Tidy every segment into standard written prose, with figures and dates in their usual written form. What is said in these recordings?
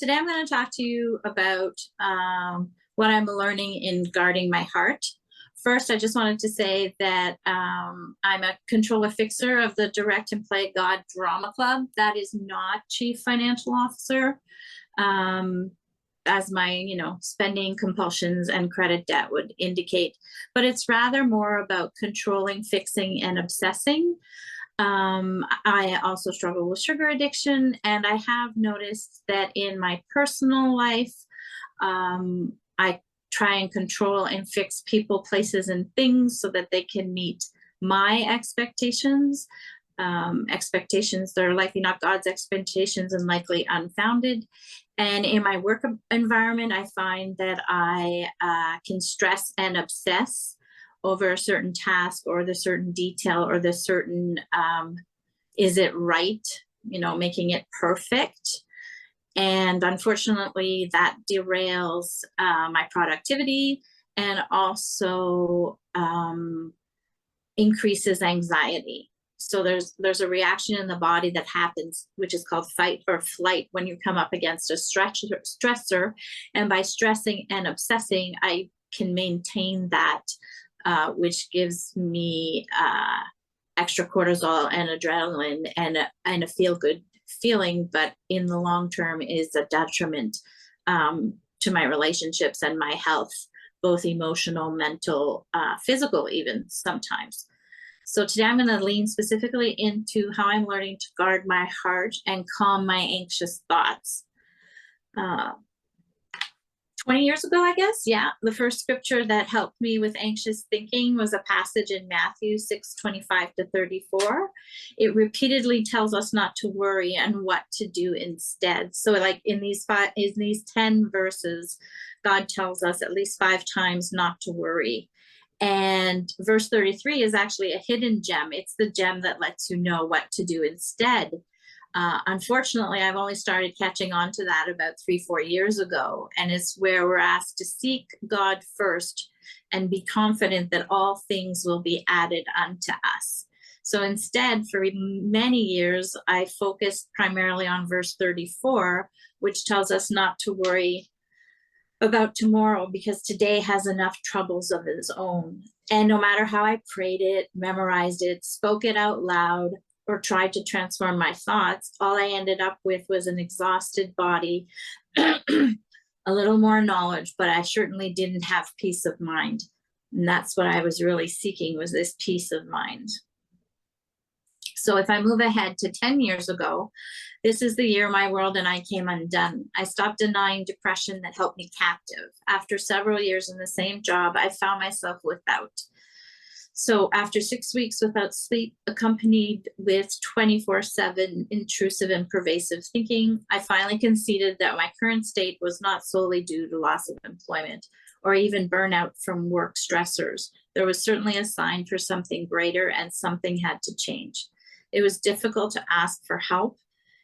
today I'm going to talk to you about what I'm learning in guarding my heart. First, I just wanted to say that I'm a controller fixer of the Direct and Play God Drama Club. That is not chief financial officer, as my, spending compulsions and credit debt would indicate. But it's rather more about controlling, fixing, and obsessing. I also struggle with sugar addiction, and I have noticed that in my personal life, I try and control and fix people, places, and things so that they can meet my expectations. Expectations that are likely not God's expectations and likely unfounded. And in my work environment, I find that I can stress and obsess over a certain task or the certain detail or the certain, is it right, making it perfect. And unfortunately, that derails my productivity and also increases anxiety. So there's a reaction in the body that happens, which is called fight or flight, when you come up against a stressor. And by stressing and obsessing, I can maintain that, which gives me extra cortisol and adrenaline and a feel-good feeling, but in the long term is a detriment to my relationships and my health, both emotional, mental, physical, even sometimes. So today I'm going to lean specifically into how I'm learning to guard my heart and calm my anxious thoughts. 20 years ago, I guess, the first scripture that helped me with anxious thinking was a passage in Matthew 6:25-34. It repeatedly tells us not to worry and what to do instead. So like in these 10 verses, God tells us at least 5 times not to worry. And verse 33 is actually a hidden gem. It's the gem that lets you know what to do instead. Unfortunately, I've only started catching on to that about 3-4 years ago. And it's where we're asked to seek God first and be confident that all things will be added unto us. So instead, for many years, I focused primarily on verse 34, which tells us not to worry about tomorrow because today has enough troubles of its own. And no matter how I prayed it, memorized it, spoke it out loud, or tried to transform my thoughts, all I ended up with was an exhausted body, a little more knowledge, but I certainly didn't have peace of mind. And that's what I was really seeking, was this peace of mind. So if I move ahead to 10 years ago, this is the year my world and I came undone. I stopped denying depression that held me captive. After several years in the same job, I found myself without. So after 6 weeks without sleep, accompanied with 24/7 intrusive and pervasive thinking, I finally conceded that my current state was not solely due to loss of employment or even burnout from work stressors. There was certainly a sign for something greater, and something had to change. It was difficult to ask for help,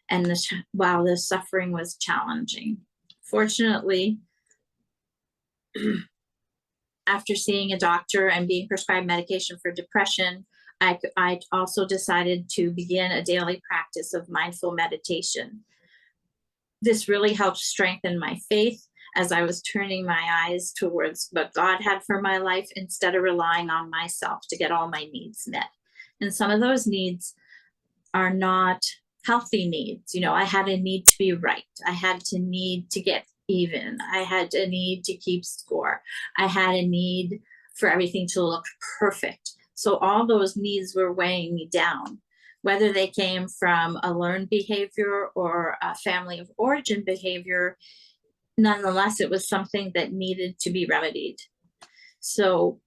and while the suffering was challenging. Fortunately, after seeing a doctor and being prescribed medication for depression, I also decided to begin a daily practice of mindful meditation. This really helped strengthen my faith as I was turning my eyes towards what God had for my life instead of relying on myself to get all my needs met. And some of those needs are not healthy needs. I had a need to be right. I had to need to get even. I had a need to keep score. I had a need for everything to look perfect. So all those needs were weighing me down, whether they came from a learned behavior or a family of origin behavior. Nonetheless, it was something that needed to be remedied. So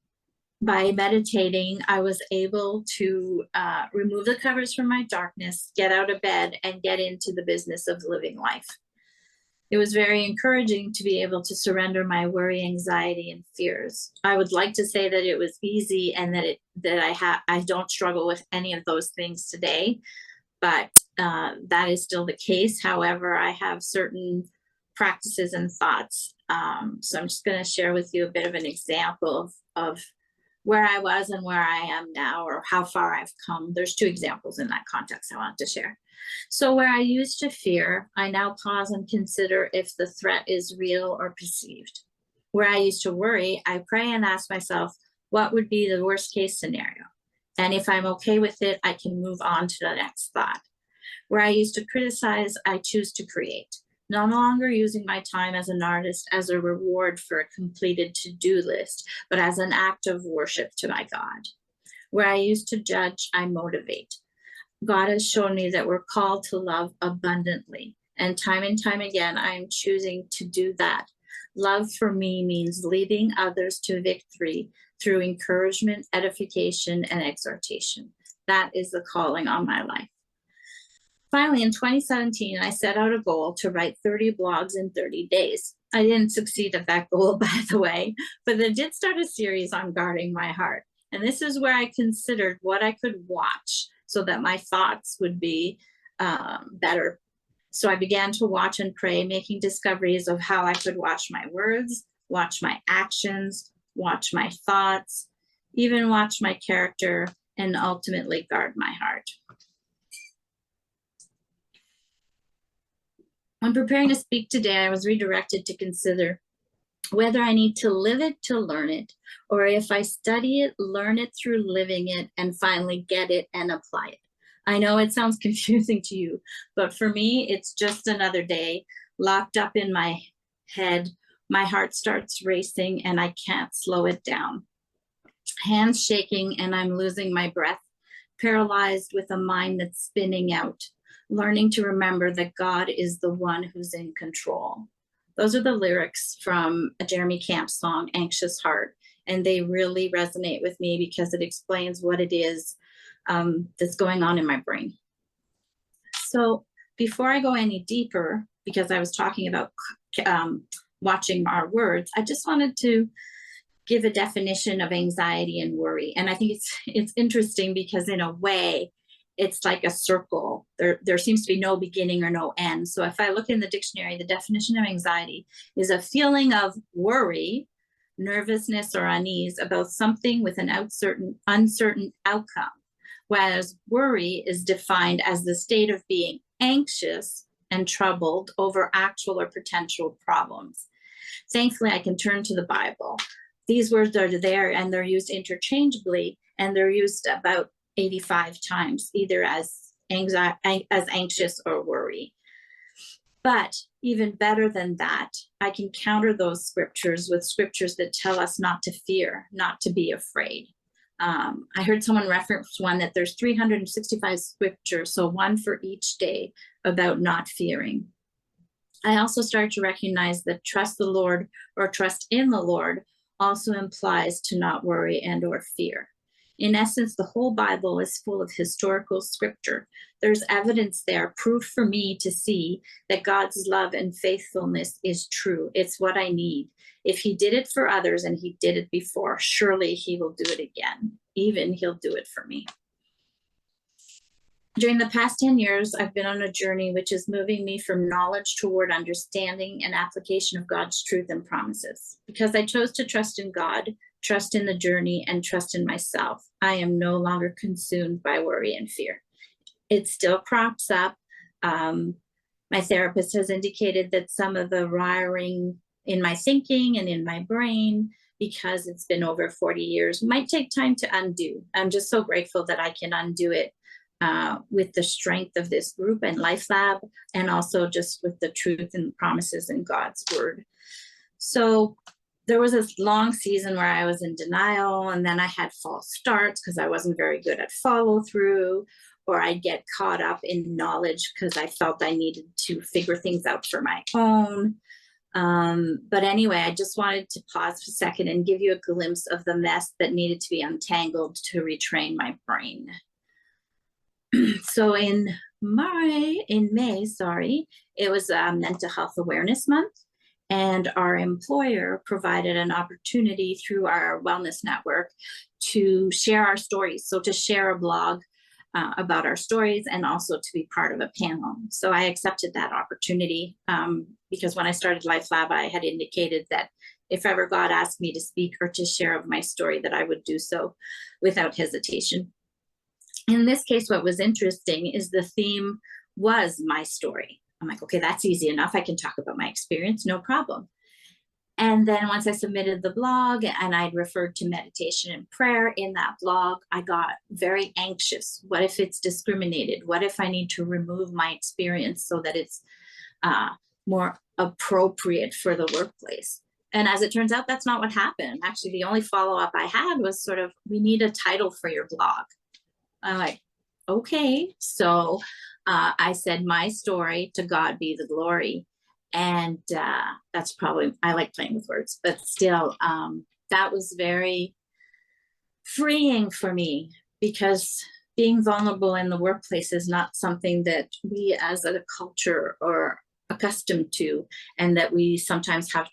by meditating, I was able to remove the covers from my darkness, get out of bed, and get into the business of living life. It was very encouraging to be able to surrender my worry, anxiety, and fears. I would like to say that it was easy and that I don't struggle with any of those things today, but that is still the case. However, I have certain practices and thoughts. So I'm just going to share with you a bit of an example of where I was and where I am now, or how far I've come. There's two examples in that context I want to share. So where I used to fear, I now pause and consider if the threat is real or perceived. Where I used to worry, I pray and ask myself, what would be the worst case scenario? And if I'm okay with it, I can move on to the next thought. Where I used to criticize, I choose to create. No longer using my time as an artist as a reward for a completed to-do list, but as an act of worship to my God. Where I used to judge, I motivate. God has shown me that we're called to love abundantly. And time again, I am choosing to do that. Love for me means leading others to victory through encouragement, edification, and exhortation. That is the calling on my life. Finally, in 2017, I set out a goal to write 30 blogs in 30 days. I didn't succeed at that goal, by the way, but I did start a series on guarding my heart. And this is where I considered what I could watch so that my thoughts would be better. So I began to watch and pray, making discoveries of how I could watch my words, watch my actions, watch my thoughts, even watch my character, and ultimately guard my heart. When preparing to speak today, I was redirected to consider whether I need to live it to learn it, or if I study it, learn it through living it, and finally get it and apply it. I know it sounds confusing to you, but for me, it's just another day locked up in my head. My heart starts racing and I can't slow it down. Hands shaking and I'm losing my breath, paralyzed with a mind that's spinning out, learning to remember that God is the one who's in control. Those are the lyrics from a Jeremy Camp song, Anxious Heart, and they really resonate with me because it explains what it is that's going on in my brain. So before I go any deeper, because I was talking about watching our words, I just wanted to give a definition of anxiety and worry. And I think it's interesting because in a way, it's like a circle. There seems to be no beginning or no end. So if I look in the dictionary, the definition of anxiety is a feeling of worry, nervousness, or unease about something with an uncertain outcome. Whereas worry is defined as the state of being anxious and troubled over actual or potential problems. Thankfully, I can turn to the Bible. These words are there and they're used interchangeably, and they're used about 85 times, either as anxious or worry. But even better than that, I can counter those scriptures with scriptures that tell us not to fear, not to be afraid. I heard someone reference one that there's 365 scriptures, so one for each day, about not fearing. I also started to recognize that trust the Lord or trust in the Lord also implies to not worry and or fear. In essence, the whole Bible is full of historical scripture. There's evidence there, proof for me to see that God's love and faithfulness is true. It's what I need. If he did it for others and he did it before, surely he will do it again. Even he'll do it for me. During the past 10 years, I've been on a journey which is moving me from knowledge toward understanding and application of God's truth and promises. Because I chose to trust in God, trust in the journey, and trust in myself, I am no longer consumed by worry and fear. It still crops up. My therapist has indicated that some of the wiring in my thinking and in my brain, because it's been over 40 years, might take time to undo. I'm just so grateful that I can undo it with the strength of this group and LifeLab, and also just with the truth and promises in God's word. So there was this long season where I was in denial, and then I had false starts because I wasn't very good at follow through, or I'd get caught up in knowledge because I felt I needed to figure things out for my own. But anyway, I just wanted to pause for a second and give you a glimpse of the mess that needed to be untangled to retrain my brain. So in May, it was Mental Health Awareness Month, and our employer provided an opportunity through our wellness network to share our stories. So to share a blog about our stories and also to be part of a panel. So I accepted that opportunity because when I started LifeLab, I had indicated that if ever God asked me to speak or to share of my story, that I would do so without hesitation. In this case, what was interesting is the theme was my story. I'm like, okay, that's easy enough. I can talk about my experience, no problem. And then once I submitted the blog and I'd referred to meditation and prayer in that blog, I got very anxious. What if it's discriminated? What if I need to remove my experience so that it's more appropriate for the workplace? And as it turns out, that's not what happened. Actually, the only follow-up I had was sort of, we need a title for your blog. I'm like, okay. So I said, my story, to God be the glory. And that's probably, I like playing with words, but still, that was very freeing for me, because being vulnerable in the workplace is not something that we as a culture are accustomed to, and that we sometimes have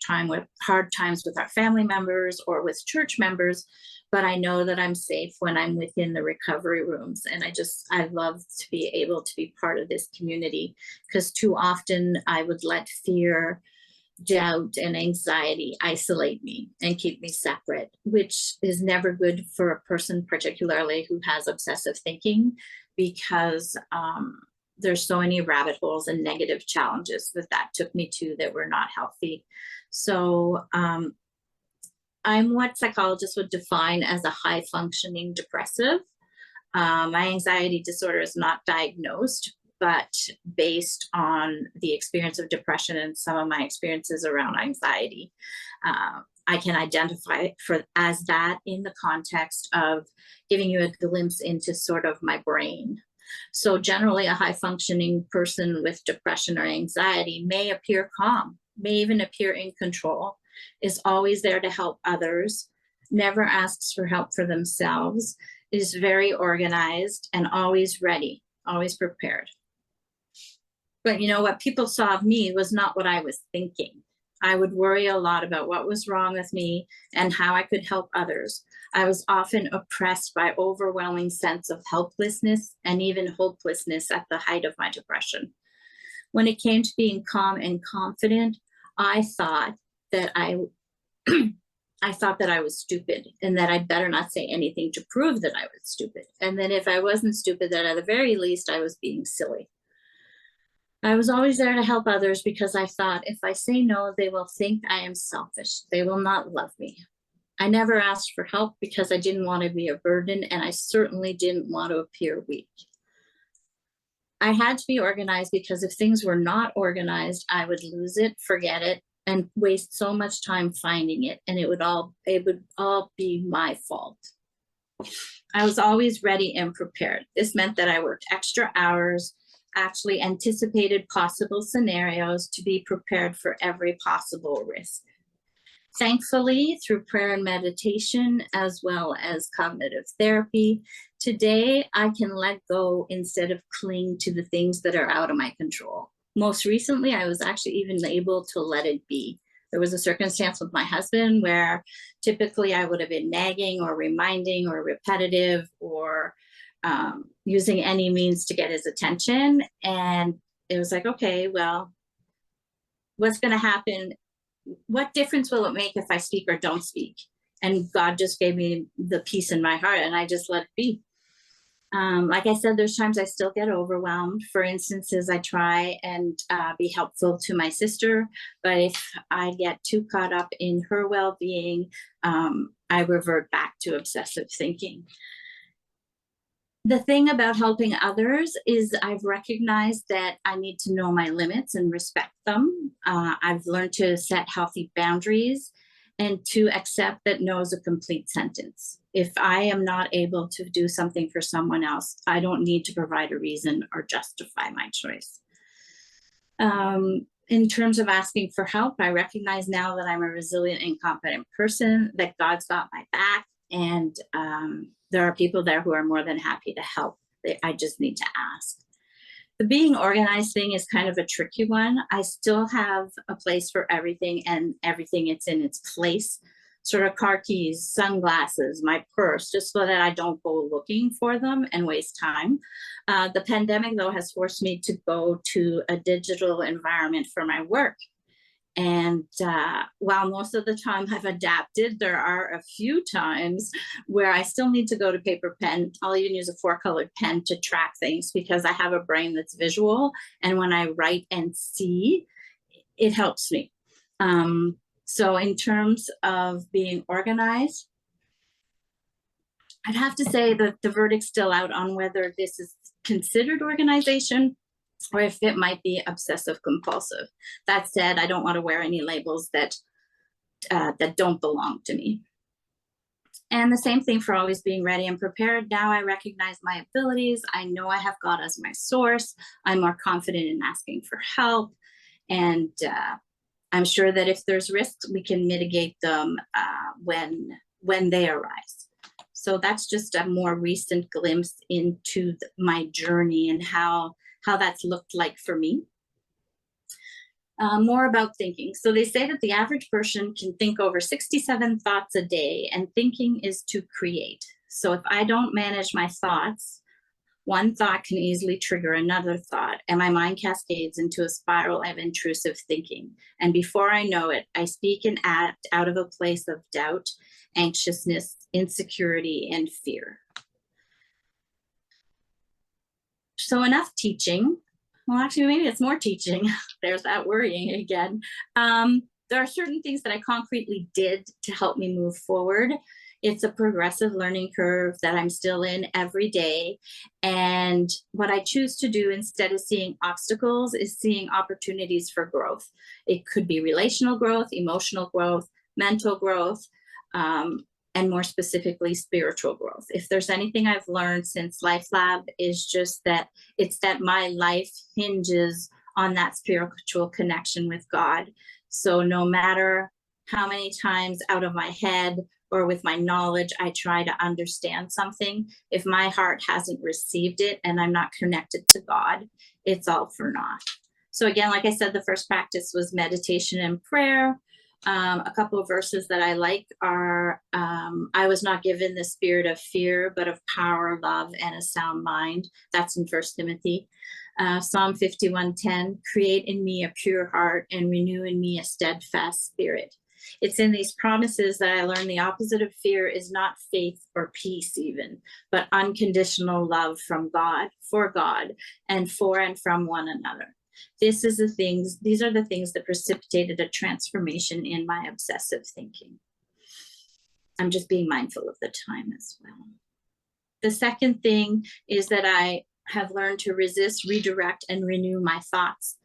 hard times with our family members or with church members. But I know that I'm safe when I'm within the recovery rooms. And I love to be able to be part of this community, because too often I would let fear, doubt, and anxiety isolate me and keep me separate, which is never good for a person, particularly who has obsessive thinking, because there's so many rabbit holes and negative challenges that took me to that were not healthy. So I'm what psychologists would define as a high functioning depressive. My anxiety disorder is not diagnosed, but based on the experience of depression and some of my experiences around anxiety, I can identify as that in the context of giving you a glimpse into sort of my brain. So generally, a high functioning person with depression or anxiety may appear calm, may even appear in control, is always there to help others, never asks for help for themselves, is very organized and always ready, always prepared. But what people saw of me was not what I was thinking. I would worry a lot about what was wrong with me and how I could help others. I was often oppressed by overwhelming sense of helplessness and even hopelessness at the height of my depression. When it came to being calm and confident, I thought that I was stupid, and that I'd better not say anything to prove that I was stupid. And then if I wasn't stupid, that at the very least I was being silly. I was always there to help others, because I thought, if I say no, they will think I am selfish. They will not love me. I never asked for help because I didn't want to be a burden, and I certainly didn't want to appear weak. I had to be organized, because if things were not organized, I would lose it, forget it, and waste so much time finding it, and it would all be my fault. I was always ready and prepared. This meant that I worked extra hours, actually anticipated possible scenarios to be prepared for every possible risk. Thankfully, through prayer and meditation, as well as cognitive therapy, today I can let go instead of cling to the things that are out of my control. Most recently, I was actually even able to let it be. There was a circumstance with my husband where typically I would have been nagging or reminding or repetitive or using any means to get his attention. And it was like, okay, well, what's going to happen? What difference will it make if I speak or don't speak? And God just gave me the peace in my heart, and I just let it be. Like I said, there's times I still get overwhelmed. For instances, I try and be helpful to my sister, but if I get too caught up in her well-being, I revert back to obsessive thinking. The thing about helping others is I've recognized that I need to know my limits and respect them. I've learned to set healthy boundaries and to accept that no is a complete sentence. If I am not able to do something for someone else, I don't need to provide a reason or justify my choice. In terms of asking for help, I recognize now that I'm a resilient and competent person, that God's got my back, and there are people there who are more than happy to help. I just need to ask. The being organized thing is kind of a tricky one. I still have a place for everything, and everything it's in its place. Sort of car keys, sunglasses, my purse, just so that I don't go looking for them and waste time. The pandemic, though, has forced me to go to a digital environment for my work. And while most of the time I've adapted, there are a few times where I still need to go to paper pen. I'll even use a 4-colored pen to track things because I have a brain that's visual. And when I write and see, it helps me. So in terms of being organized, I'd have to say that the verdict's still out on whether this is considered organization or if it might be obsessive compulsive. That said, I don't want to wear any labels that don't belong to me. And the same thing for always being ready and prepared. Now I recognize my abilities. I know I have God as my source. I'm more confident in asking for help. And I'm sure that if there's risks, we can mitigate them when they arise. So that's just a more recent glimpse into my journey and how that's looked like for me. More about thinking. So they say that the average person can think over 67 thoughts a day, and thinking is to create. So if I don't manage my thoughts, one thought can easily trigger another thought, and my mind cascades into a spiral of intrusive thinking. And before I know it, I speak and act out of a place of doubt, anxiousness, insecurity, and fear. So enough teaching. Well, actually, maybe it's more teaching. There's that worrying again. There are certain things that I concretely did to help me move forward. It's a progressive learning curve that I'm still in every day. And what I choose to do instead of seeing obstacles is seeing opportunities for growth. It could be relational growth, emotional growth, mental growth, and more specifically, spiritual growth. If there's anything I've learned since LifeLab is just that it's that my life hinges on that spiritual connection with God. So no matter how many times out of my head or with my knowledge I try to understand something, if my heart hasn't received it and I'm not connected to God, it's all for naught. So again, like I said, the first practice was meditation and prayer. A couple of verses that I like are, I was not given the spirit of fear, but of power, love, and a sound mind. That's in 1 Timothy. Psalm 51:10, create in me a pure heart and renew in me a steadfast spirit. It's in these promises that I learned the opposite of fear is not faith or peace even, but unconditional love from God, for God, and for and from one another. These are the things that precipitated a transformation in my obsessive thinking. I'm just being mindful of the time as well. The second thing is that I have learned to resist, redirect, and renew my thoughts.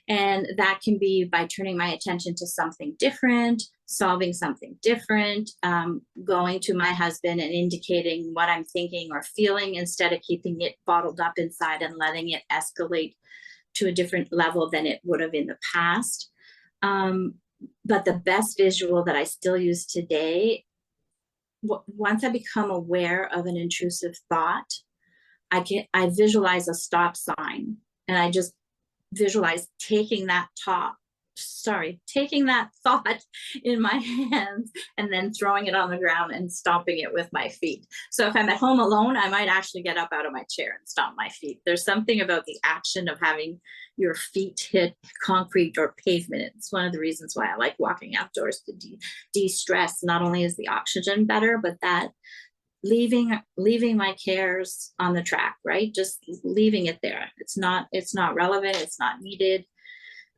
And that can be by turning my attention to something different, solving something different, going to my husband and indicating what I'm thinking or feeling instead of keeping it bottled up inside and letting it escalate to a different level than it would have in the past. But the best visual that I still use today, once I become aware of an intrusive thought, I visualize a stop sign, and I just visualize taking that thought in my hands and then throwing it on the ground and stomping it with my feet. So if I'm at home alone, I might actually get up out of my chair and stomp my feet. There's something about the action of having your feet hit concrete or pavement. It's one of the reasons why I like walking outdoors to de-stress. Not only is the oxygen better, but that leaving my cares on the track, right? Just leaving it there. It's not relevant. It's not needed.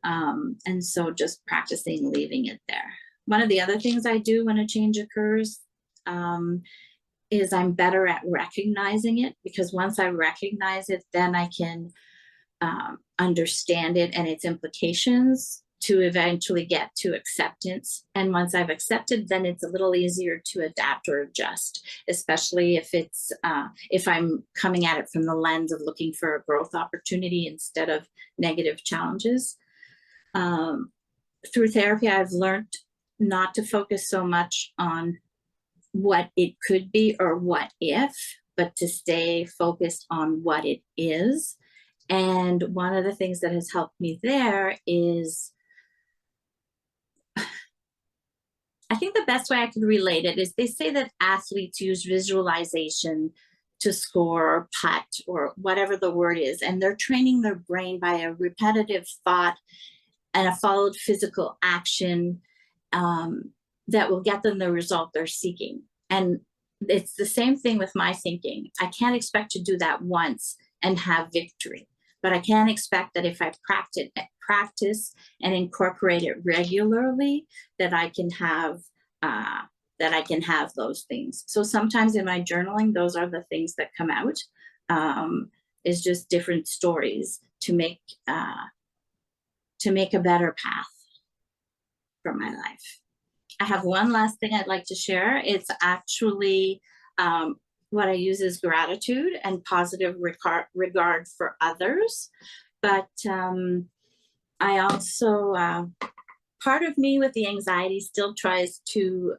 And so just practicing leaving it there. One of the other things I do when a change occurs is I'm better at recognizing it, because once I recognize it, then I can understand it and its implications to eventually get to acceptance. And once I've accepted, then it's a little easier to adapt or adjust, especially if I'm coming at it from the lens of looking for a growth opportunity instead of negative challenges. Through therapy, I've learned not to focus so much on what it could be or what if, but to stay focused on what it is. And one of the things that has helped me there is, I think the best way I could relate it is they say that athletes use visualization to score or putt or whatever the word is, and they're training their brain by a repetitive thought and a followed physical action that will get them the result they're seeking. And it's the same thing with my thinking. I can't expect to do that once and have victory, but I can expect that if I practice and incorporate it regularly, that I can have those things. So sometimes in my journaling, those are the things that come out, is just different stories to make a better path for my life. I have one last thing I'd like to share. It's actually what I use is gratitude and positive regard for others. But I also, part of me with the anxiety still tries to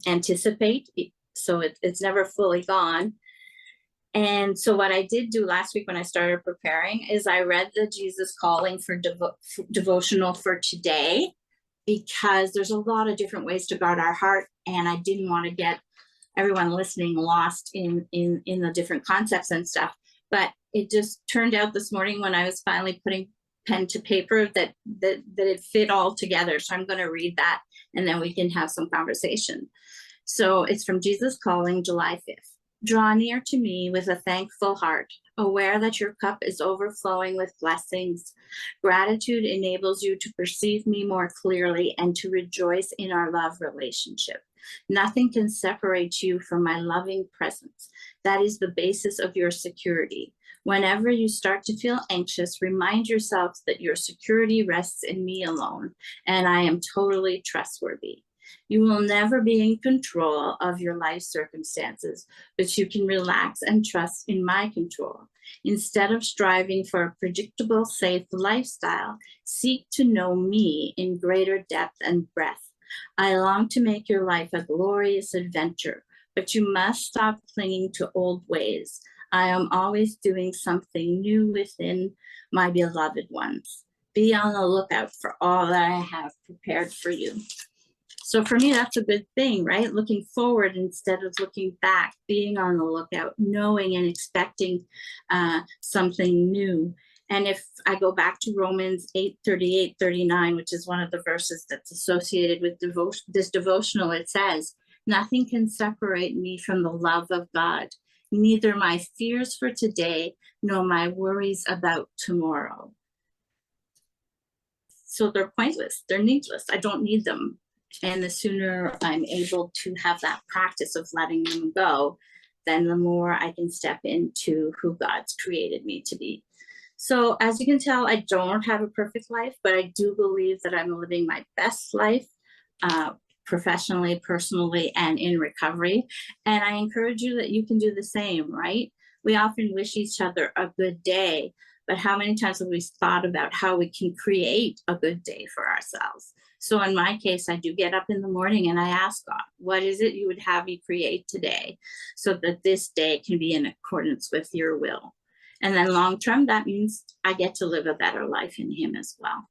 anticipate, so it's never fully gone. And so what I did do last week when I started preparing is I read the Jesus Calling for devotional for today, because there's a lot of different ways to guard our heart, and I didn't want to get everyone listening lost in the different concepts and stuff. But it just turned out this morning when I was finally putting pen to paper that it fit all together. So I'm going to read that, and then we can have some conversation. So it's from Jesus Calling, July 5th. Draw near to me with a thankful heart, aware that your cup is overflowing with blessings. Gratitude enables you to perceive me more clearly and to rejoice in our love relationship. Nothing can separate you from my loving presence. That is the basis of your security. Whenever you start to feel anxious, remind yourself that your security rests in me alone, and I am totally trustworthy. You will never be in control of your life circumstances, but you can relax and trust in my control. Instead of striving for a predictable, safe lifestyle, seek to know me in greater depth and breadth. I long to make your life a glorious adventure, but you must stop clinging to old ways. I am always doing something new within my beloved ones. Be on the lookout for all that I have prepared for you. So for me, that's a good thing, right? Looking forward instead of looking back, being on the lookout, knowing and expecting something new. And if I go back to Romans 8:38-39, which is one of the verses that's associated with this devotional, it says, nothing can separate me from the love of God, neither my fears for today nor my worries about tomorrow. So they're pointless, they're needless. I don't need them. And the sooner I'm able to have that practice of letting them go, then the more I can step into who God's created me to be. So as you can tell, I don't have a perfect life, but I do believe that I'm living my best life, professionally, personally, and in recovery. And I encourage you that you can do the same, right? We often wish each other a good day, but how many times have we thought about how we can create a good day for ourselves? So in my case, I do get up in the morning and I ask God, what is it you would have me create today so that this day can be in accordance with your will? And then long term, that means I get to live a better life in Him as well.